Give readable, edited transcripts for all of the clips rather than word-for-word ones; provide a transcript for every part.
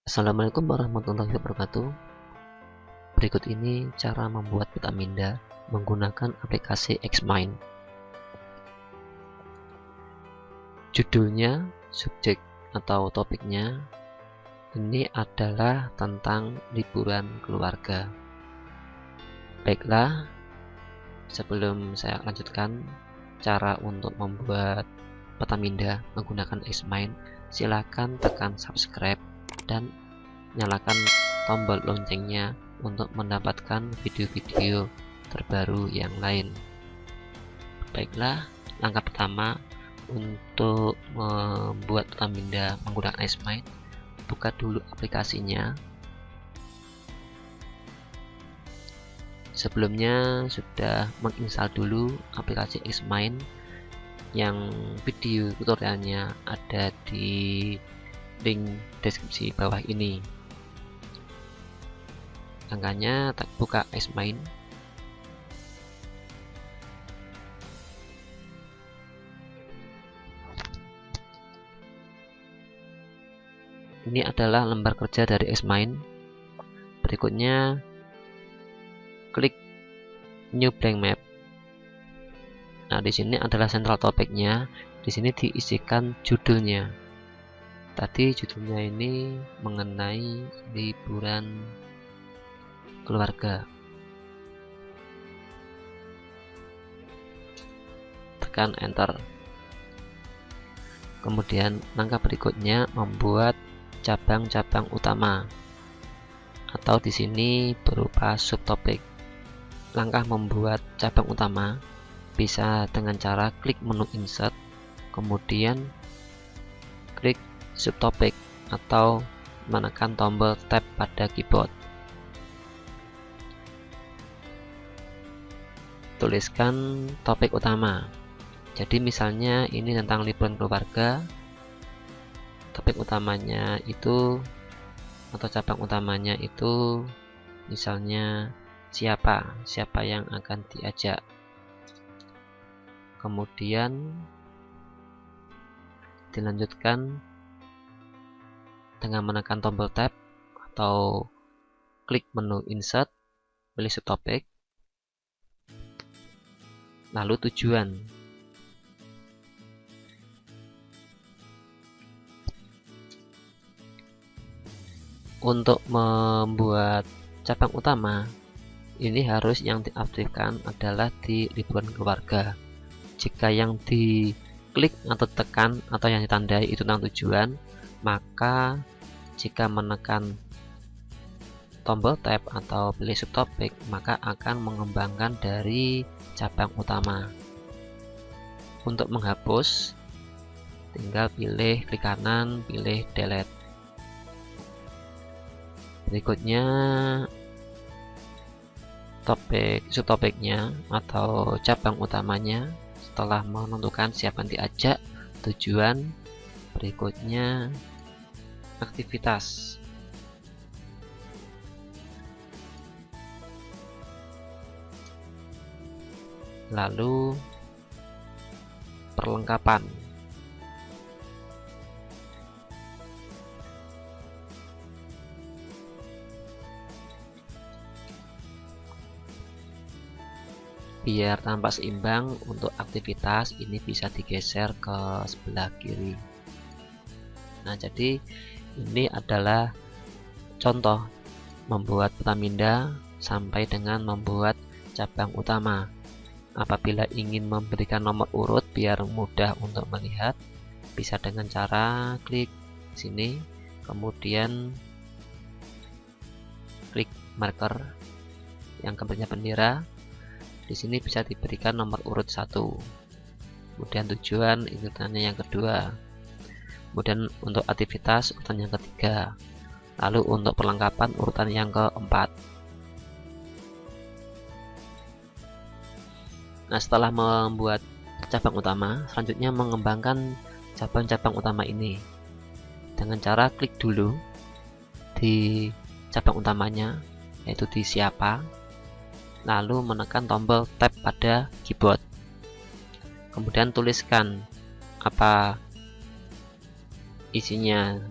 Assalamualaikum warahmatullahi wabarakatuh. Berikut ini cara membuat peta minda menggunakan aplikasi Xmind. Judulnya, subjek atau topiknya ini adalah tentang liburan keluarga. Baiklah, sebelum saya lanjutkan cara untuk membuat peta minda menggunakan Xmind, silakan tekan subscribe dan nyalakan tombol loncengnya untuk mendapatkan video-video terbaru yang lain. Baiklah, langkah pertama untuk membuat peta minda menggunakan Xmind, buka dulu aplikasinya. Sebelumnya sudah menginstal dulu aplikasi Xmind yang video tutorialnya ada di link deskripsi bawah ini. Langkahnya buka Xmind. Ini adalah lembar kerja dari Xmind. Berikutnya klik New Blank Map. Nah, di sini adalah central topiknya. Di sini diisikan judulnya. Tadi judulnya ini mengenai liburan keluarga. Tekan enter. Kemudian langkah berikutnya membuat cabang-cabang utama, atau di sini berupa subtopik. Langkah membuat cabang utama bisa dengan cara klik menu insert, kemudian klik subtopik atau menekan tombol tab pada keyboard. Tuliskan topik utama. Jadi misalnya ini tentang liburan keluarga. Topik utamanya itu atau cabang utamanya itu misalnya siapa yang akan diajak. Kemudian dilanjutkan dengan menekan tombol tab atau klik menu insert, pilih subtopik, lalu tujuan. Untuk membuat cabang utama ini harus yang diaktifkan adalah di liburan keluarga. Jika yang diklik atau tekan atau yang ditandai itu tentang tujuan, maka jika menekan tombol tab atau pilih subtopik, maka akan mengembangkan dari cabang utama. Untuk menghapus, tinggal pilih klik kanan, pilih delete. Berikutnya subtopiknya atau cabang utamanya. Setelah menentukan siapa yang diajak, tujuan, berikutnya aktivitas. Lalu perlengkapan. Biar tampak seimbang, untuk aktivitas ini bisa digeser ke sebelah kiri. Nah, jadi ini adalah contoh membuat peta minda sampai dengan membuat cabang utama. Apabila ingin memberikan nomor urut biar mudah untuk melihat, bisa dengan cara klik sini, kemudian klik marker yang gambarnya bendera. Di sini bisa diberikan nomor urut 1. Kemudian tujuan urutannya yang kedua. Kemudian untuk aktivitas urutan yang ketiga. Lalu untuk perlengkapan urutan yang keempat. Nah, setelah membuat cabang utama, selanjutnya mengembangkan cabang-cabang utama ini dengan cara klik dulu di cabang utamanya, yaitu di siapa, lalu menekan tombol tab pada keyboard. Kemudian tuliskan apa isinya.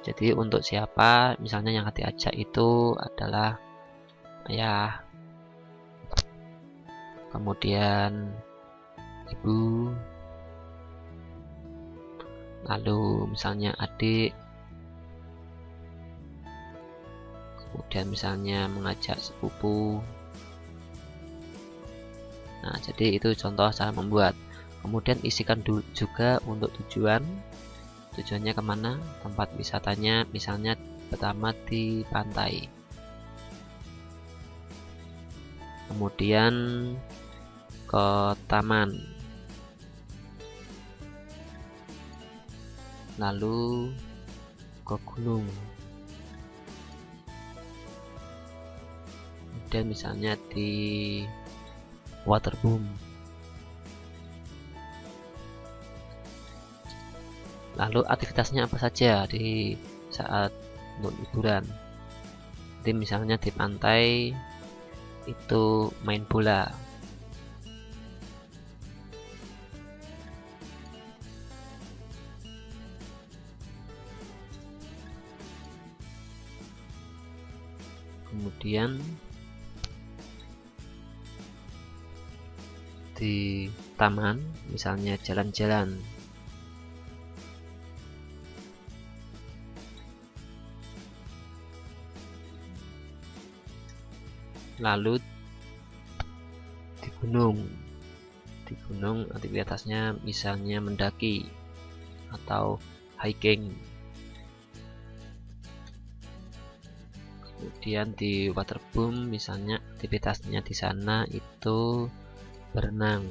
Jadi untuk siapa misalnya yang diajak itu adalah ayah, kemudian ibu, lalu misalnya adik, kemudian misalnya mengajak sepupu. Nah, jadi itu contoh cara membuat. Kemudian isikan juga untuk tujuannya kemana, tempat wisatanya, misalnya pertama di pantai, kemudian ke taman, lalu ke gunung, kemudian misalnya di waterboom, lalu aktivitasnya apa saja di saat untuk liburan. Jadi misalnya di pantai itu main bola, kemudian di taman misalnya jalan-jalan, lalu di gunung aktivitasnya misalnya mendaki atau hiking. Kemudian di waterboom misalnya aktivitasnya di sana itu berenang.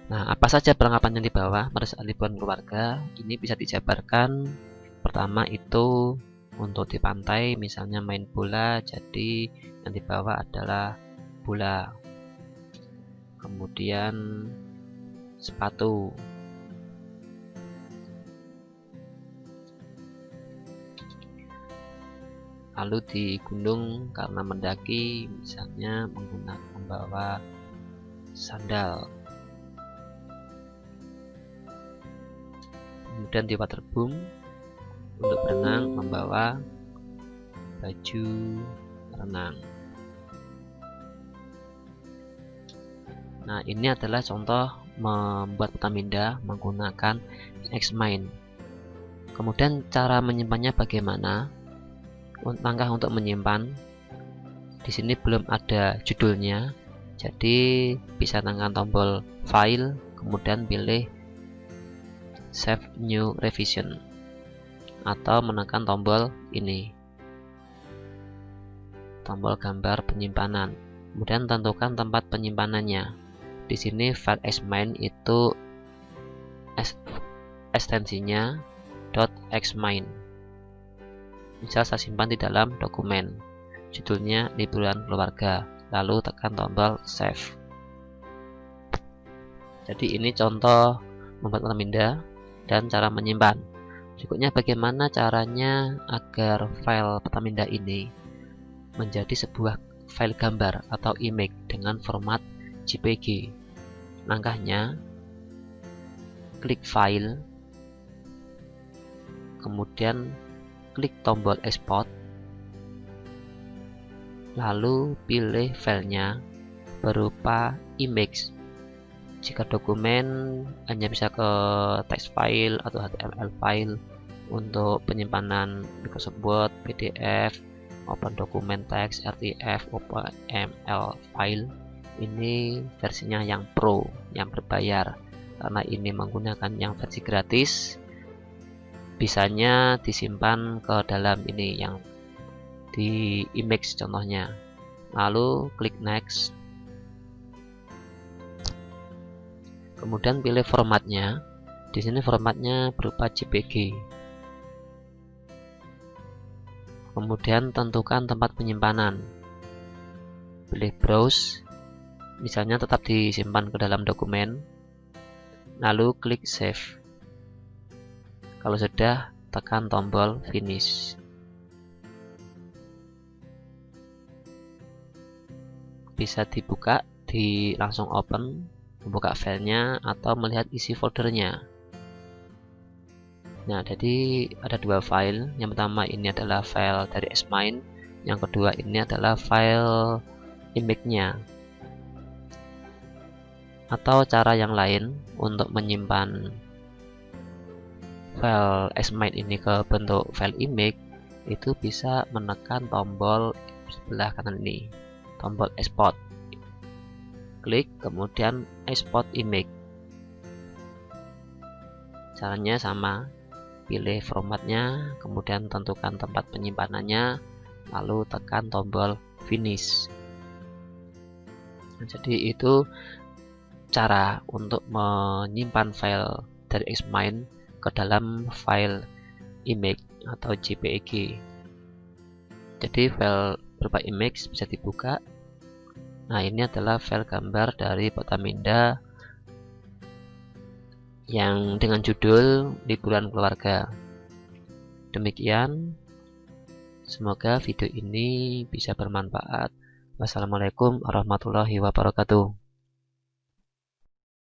Nah, apa saja perlengkapan yang dibawa pada saat liburan keluarga? Ini bisa dijabarkan. Pertama itu untuk di pantai misalnya main bola, jadi yang dibawa adalah bola. Kemudian sepatu. Lalu di gunung karena mendaki misalnya membawa sandal. Kemudian di waterboom untuk berenang membawa baju renang. Nah, ini adalah contoh membuat petaminda menggunakan Xmind. Kemudian cara menyimpannya bagaimana? Langkah untuk menyimpan, di sini belum ada judulnya, jadi bisa tekan tombol file, kemudian pilih save new revision, atau menekan tombol ini, tombol gambar penyimpanan. Kemudian tentukan tempat penyimpanannya. Di sini file Xmind itu ekstensinya .xmind. Misal saya simpan di dalam dokumen, judulnya liburan keluarga, lalu tekan tombol save. Jadi ini contoh membuat petaminda dan cara menyimpan. Berikutnya bagaimana caranya agar file petaminda ini menjadi sebuah file gambar atau image dengan format JPG. Langkahnya, klik file, kemudian klik tombol export, lalu pilih filenya berupa image. Jika dokumen hanya bisa ke text file atau HTML file. Untuk penyimpanan Microsoft Word, PDF, Open Dokumen Text, RTF, OpenML file, ini versinya yang Pro, yang berbayar. Karena ini menggunakan yang versi gratis, bisanya disimpan ke dalam ini yang di image contohnya. Lalu klik next, kemudian pilih formatnya. Di sini formatnya berupa JPG. Kemudian tentukan tempat penyimpanan, pilih browse, misalnya tetap disimpan ke dalam dokumen, lalu klik save. Kalau sudah, tekan tombol finish. Bisa dibuka, langsung open, membuka filenya atau melihat isi foldernya. Nah, jadi ada dua file. Yang pertama ini adalah file dari Xmind, yang kedua ini adalah file image-nya. Atau cara yang lain untuk menyimpan file Xmind ini ke bentuk file image, itu bisa menekan tombol sebelah kanan ini, tombol export. Klik kemudian export image. Caranya sama, pilih formatnya, kemudian tentukan tempat penyimpanannya, lalu tekan tombol finish. Nah, jadi itu cara untuk menyimpan file dari Xmind ke dalam file image atau JPEG. Jadi file berupa image bisa dibuka. Nah, ini adalah file gambar dari Potaminda yang dengan judul Liburan Keluarga. Demikian, semoga video ini bisa bermanfaat. Wassalamualaikum warahmatullahi wabarakatuh.